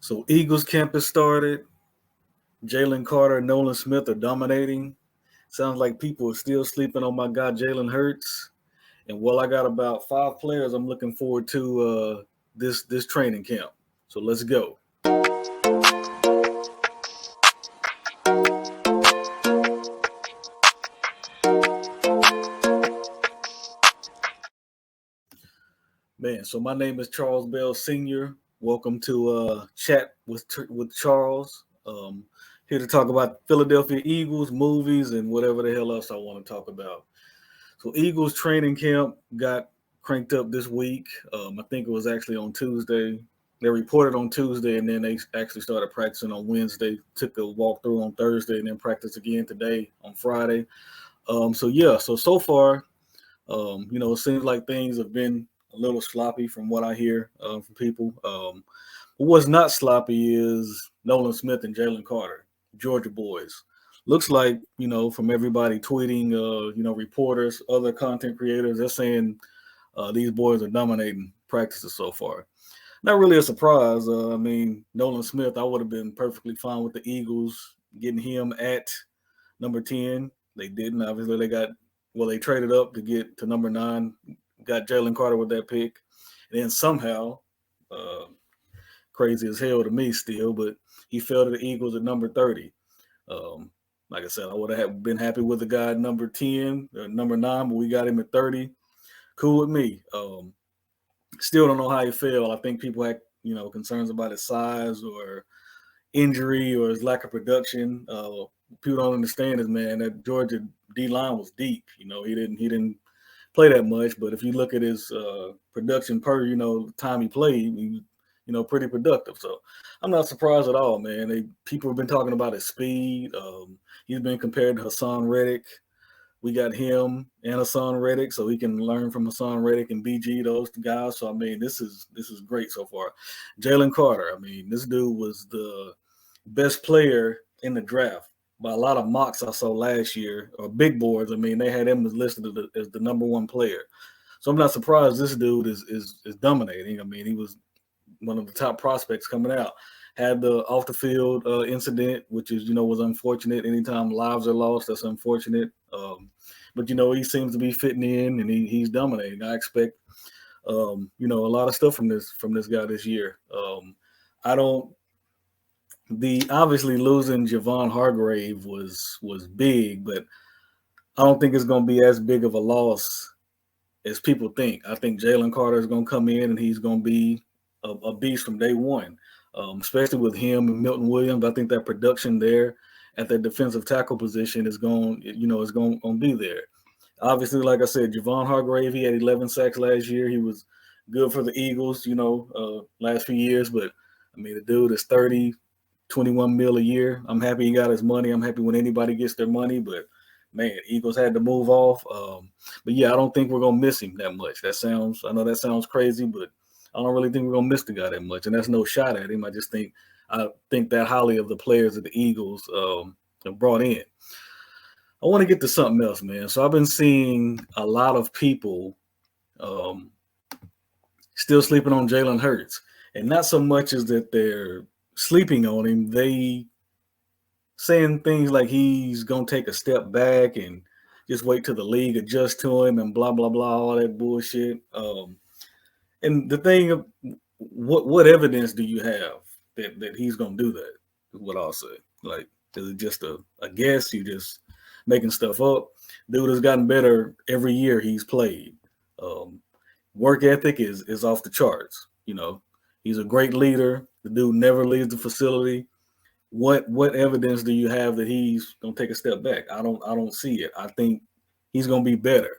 So Eagles camp has started. Jalen Carter and Nolan Smith are dominating. Sounds like people are still sleeping on my guy Jalen Hurts. And while I got about 5 players, I'm looking forward to this training camp. So let's go. Man, so my name is Charles Bell Sr. Welcome to Chat with Charles. Here to talk about Philadelphia Eagles, movies, and whatever the hell else I want to talk about. So Eagles training camp got cranked up this week. I think it was actually on Tuesday. They reported on Tuesday, and then they actually started practicing on Wednesday. Took a walkthrough on Thursday, and then practiced again today on Friday. So far, it seems like things have been a little sloppy from what I hear from people. But what's not sloppy is Nolan Smith and Jalen Carter, Georgia boys. Looks like, from everybody tweeting, reporters, other content creators, they're saying these boys are dominating practices so far. Not really a surprise. Nolan Smith, I would have been perfectly fine with the Eagles getting him at number 10. They didn't. Obviously, they traded up to get to number 9, got Jalen Carter with that pick. And then somehow, crazy as hell to me still, but he fell to the Eagles at number 30. Like I said, I would have been happy with the guy at number 10, or number 9, but we got him at 30. Cool with me. Still don't know how he fell. I think people had, concerns about his size or injury or his lack of production. People don't understand is, man, that Georgia D line was deep. He didn't play that much, but if you look at his production per time he played, he pretty productive. So I'm not surprised at all, man. People have been talking about his speed. He's been compared to Hassan Reddick. We got him and Hassan Reddick, so he can learn from Hassan Reddick and BG, those guys. So this is great so far. Jalen Carter, this dude was the best player in the draft by a lot of mocks I saw last year, or big boards. They had him listed as the number 1 player. So I'm not surprised this dude is dominating. He was one of the top prospects coming out. Had the off the field incident, which is was unfortunate. Anytime lives are lost, that's unfortunate. But he seems to be fitting in, and he's dominating. I expect a lot of stuff from this guy this year. Obviously losing Javon Hargrave was big, but I don't think it's going to be as big of a loss as people think. I think Jalen Carter is going to come in and he's going to be a beast from day one, especially with him and Milton Williams. I think that production there at that defensive tackle position is going to be there. Obviously, like I said, Javon Hargrave, he had 11 sacks last year. He was good for the Eagles, last few years. But, the dude is 30, 21 mil a year. I'm happy he got his money. I'm happy when anybody gets their money. But, man, Eagles had to move off. But, yeah, I don't think we're going to miss him that much. I know that sounds crazy, but I don't really think we're going to miss the guy that much. And that's no shot at him. I think that highly of the players that the Eagles have brought in. I want to get to something else, man. So I've been seeing a lot of people still sleeping on Jalen Hurts. And not so much as that they're sleeping on him. They saying things like he's going to take a step back and just wait till the league adjusts to him and blah, blah, blah, all that bullshit. And the thing of what evidence do you have that he's going to do that is what I'll say. Like, is it just a guess? You just making stuff up? Dude has gotten better every year he's played. Work ethic is off the charts. He's a great leader. The dude never leaves the facility. What evidence do you have that he's gonna take a step back? I don't see it. I think he's gonna be better.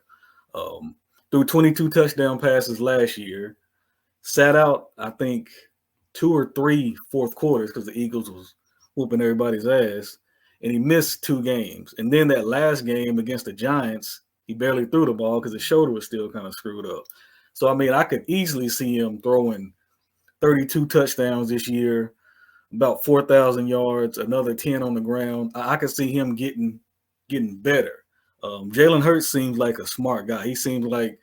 Threw 22 touchdown passes last year. Sat out, I think, 2 or 3 fourth quarters because the Eagles was whooping everybody's ass. And he missed 2 games. And then that last game against the Giants, he barely threw the ball because his shoulder was still kind of screwed up. So, I could easily see him throwing 32 touchdowns this year, about 4,000 yards, another 10 on the ground. I could see him getting better. Jalen Hurts seems like a smart guy. He seems like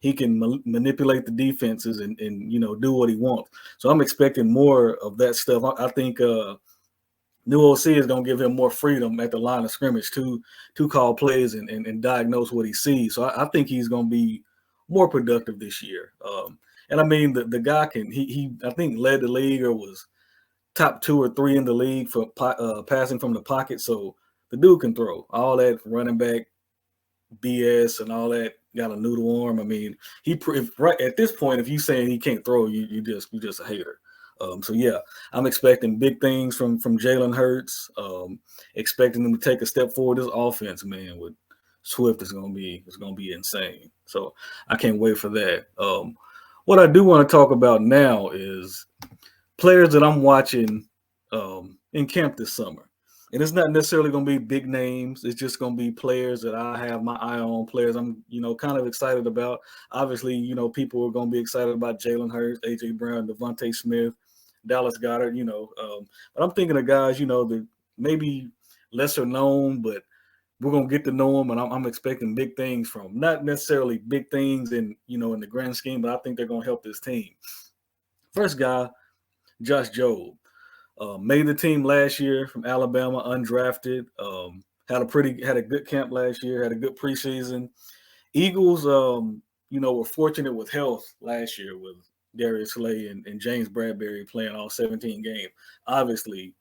he can manipulate the defenses and do what he wants. So I'm expecting more of that stuff. I think new OC is going to give him more freedom at the line of scrimmage to call plays and diagnose what he sees. So I think he's going to be more productive this year. And I mean, the guy he I think led the league or was top 2 or 3 in the league for passing from the pocket. So the dude can throw. All that running back BS and all that, got a noodle arm. I mean, right at this point, if you saying he can't throw, you just a hater. So yeah, I'm expecting big things from Jalen Hurts. Expecting him to take a step forward. This offense, man, with Swift is gonna be insane. So I can't wait for that. What I do want to talk about now is players that I'm watching in camp this summer. And it's not necessarily going to be big names. It's just going to be players that I have my eye on, players I'm, kind of excited about. Obviously, people are going to be excited about Jalen Hurts, A.J. Brown, Devontae Smith, Dallas Goedert, But I'm thinking of guys, that maybe lesser known, but we're going to get to know them, and I'm expecting big things from them. Not necessarily big things in the grand scheme, but I think they're going to help this team. First guy, Josh Jobe. Made the team last year from Alabama, undrafted. Had a good camp last year. Had a good preseason. Eagles, were fortunate with health last year with Darius Slay and James Bradbury playing all 17 games. Obviously,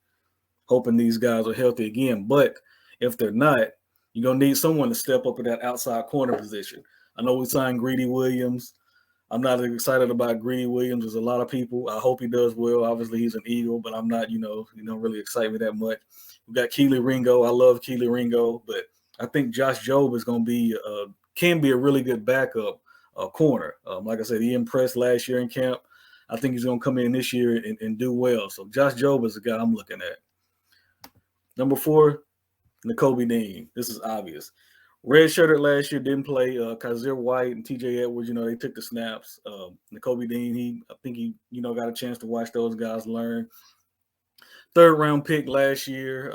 hoping these guys are healthy again. But if they're not, you're gonna need someone to step up in that outside corner position. I know we signed Greedy Williams. I'm not as excited about Greedy Williams as a lot of people. I hope he does well. Obviously, he's an Eagle, but I'm not, really excited that much. We got Keely Ringo. I love Keely Ringo, but I think Josh Jobe is going to be can be a really good backup corner. Like I said, he impressed last year in camp. I think he's going to come in this year and do well. So Josh Jobe is the guy I'm looking at. Number 4, Nakobe Dean. This is obvious. Red-shirted last year, didn't play. Kazir White and T.J. Edwards, they took the snaps. Nakobe Dean, I think he got a chance to watch those guys learn. 3rd-round pick last year.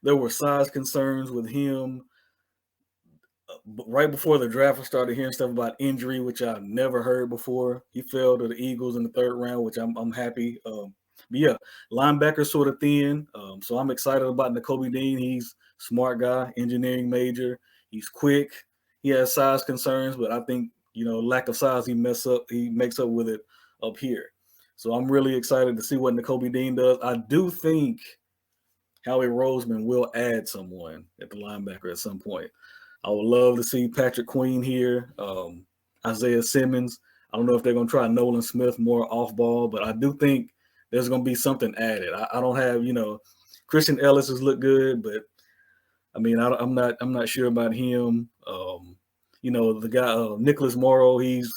There were size concerns with him. Right before the draft, I started hearing stuff about injury, which I've never heard before. He fell to the Eagles in the 3rd round, which I'm happy. But yeah, linebacker sort of thin. So I'm excited about Nakobe Dean. He's a smart guy, engineering major. He's quick. He has size concerns, but I think, lack of size, he makes up with it up here. So I'm really excited to see what Nakobe Dean does. I do think Howie Roseman will add someone at the linebacker at some point. I would love to see Patrick Queen here, Isaiah Simmons. I don't know if they're going to try Nolan Smith more off ball, but I do think there's going to be something added. I don't have, Christian Ellis has looked good, but I mean, I'm not sure about him. The guy Nicholas Morrow, he's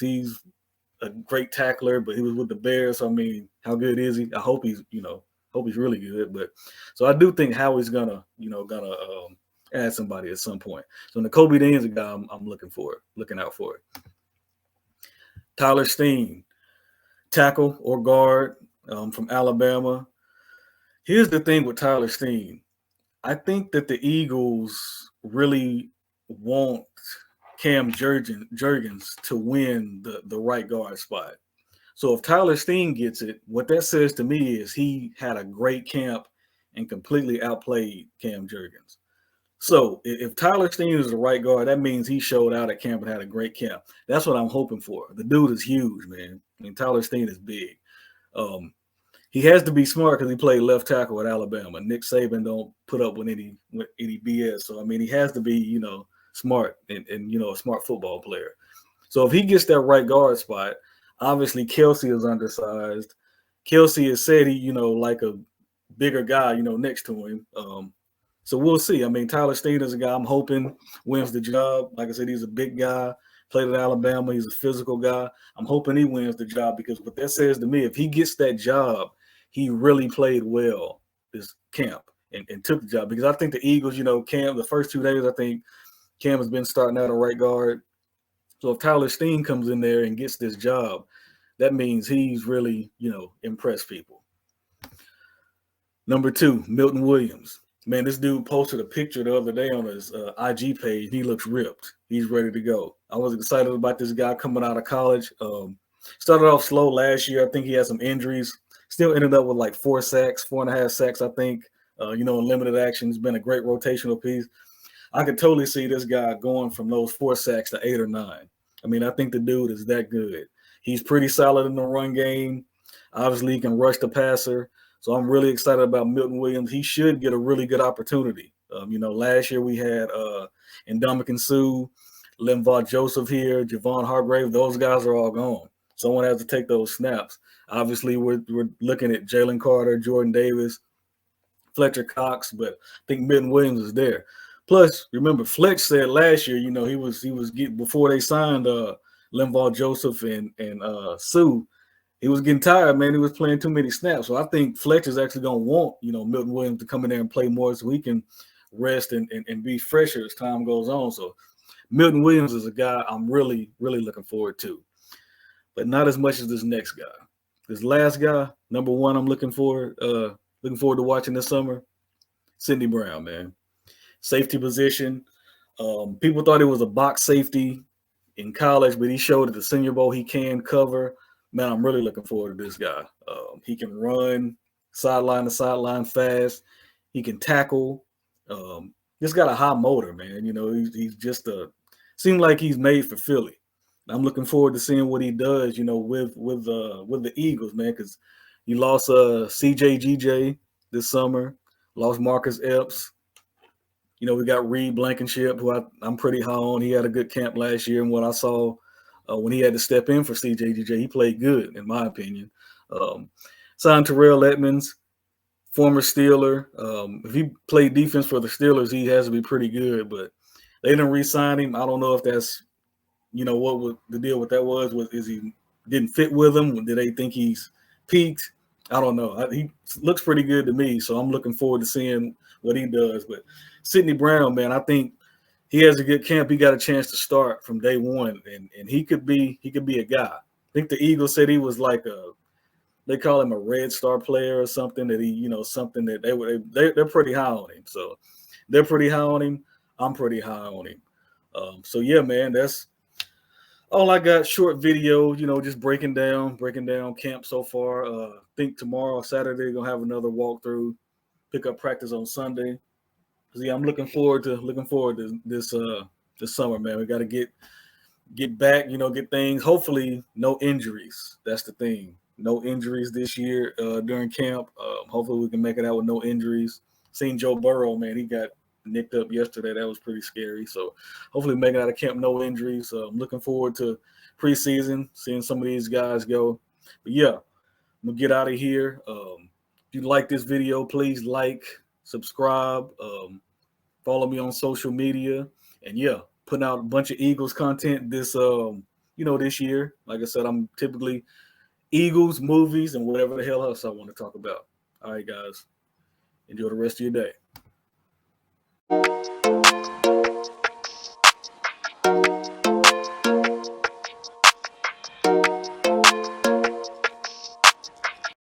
a great tackler, but he was with the Bears. So I mean, how good is he? I hope he's really good. But so I do think Howie's gonna add somebody at some point. So Nakobe Dean is a guy I'm looking out for. Tyler Steen, tackle or guard from Alabama. Here's the thing with Tyler Steen. I think that the Eagles really want Cam Jurgens to win the right guard spot. So if Tyler Steen gets it, what that says to me is he had a great camp and completely outplayed Cam Jurgens. So if Tyler Steen is the right guard, that means he showed out at camp and had a great camp. That's what I'm hoping for. The dude is huge, man. I mean, Tyler Steen is big. He has to be smart because he played left tackle at Alabama. Nick Saban don't put up with any BS. So I mean, he has to be, smart and a smart football player. So if he gets that right guard spot, obviously Kelsey is undersized. Kelsey has said he, like a bigger guy, next to him. So we'll see. I mean, Tyler Steen is a guy I'm hoping wins the job. Like I said, he's a big guy, played at Alabama. He's a physical guy. I'm hoping he wins the job because what that says to me, if he gets that job, he really played well this camp and took the job. Because I think the Eagles, Cam, the first 2 days, I think Cam has been starting out a right guard. So if Tyler Steen comes in there and gets this job, that means he's really, impressed people. Number 2, Milton Williams. Man, this dude posted a picture the other day on his IG page. He looks ripped. He's ready to go. I was excited about this guy coming out of college. Started off slow last year. I think he had some injuries. Still ended up with like 4 sacks, 4.5 sacks, I think. In limited action. He's been a great rotational piece. I could totally see this guy going from those 4 sacks to 8 or 9. I mean, I think the dude is that good. He's pretty solid in the run game. Obviously, he can rush the passer. So I'm really excited about Milton Williams. He should get a really good opportunity. Last year we had Ndamukong Suh, Linval Joseph here, Javon Hargrave. Those guys are all gone. Someone has to take those snaps. Obviously, we're looking at Jalen Carter, Jordan Davis, Fletcher Cox, but I think Milton Williams is there. Plus, remember, Fletch said last year, he was getting, before they signed Linval Joseph and Sue, he was getting tired, man. He was playing too many snaps. So I think Fletcher's actually going to want, Milton Williams to come in there and play more so he can rest and be fresher as time goes on. So Milton Williams is a guy I'm really, really looking forward to, but not as much as this next guy. This last guy, number one, I'm looking forward to watching this summer, Sidney Brown, man. Safety position. People thought he was a box safety in college, but he showed at the Senior Bowl he can cover. Man, I'm really looking forward to this guy. He can run sideline to sideline fast. He can tackle. Just got a high motor, man. He's just seemed like he's made for Philly. I'm looking forward to seeing what he does, with the Eagles, man, because you lost CJGJ this summer, lost Marcus Epps. We got Reed Blankenship, who I'm pretty high on. He had a good camp last year, and what I saw when he had to step in for CJGJ, he played good, in my opinion. Signed Terrell Edmonds, former Steeler. If he played defense for the Steelers, he has to be pretty good, but they didn't re-sign him. I don't know if that's, what the deal with that was. Is he didn't fit with them? Did they think he's peaked? I don't know. He looks pretty good to me, so I'm looking forward to seeing what he does. But Sidney Brown, man, I think he has a good camp. He got a chance to start from day one, and he could be a guy. I think the Eagles said he was like they call him a red star player or something, that he, something that they're pretty high on him. So they're pretty high on him. I'm pretty high on him. So yeah, man, that's all I got. Short video, just breaking down camp so far. I think tomorrow, Saturday, gonna have another walkthrough, pick up practice on Sunday. So yeah, I'm looking forward to this summer, man. We got to get back, get things. Hopefully, no injuries. That's the thing. No injuries this year during camp. Hopefully, we can make it out with no injuries. Seen Joe Burrow, man. He got nicked up yesterday. That was pretty scary. So hopefully, make it out of camp, no injuries. I'm looking forward to preseason, seeing some of these guys go. But yeah, I'm gonna get out of here. If you like this video, please like, subscribe, follow me on social media, and yeah, putting out a bunch of Eagles content this this year. Like I said, I'm typically Eagles, movies, and whatever the hell else I want to talk about. All right, guys, enjoy the rest of your day.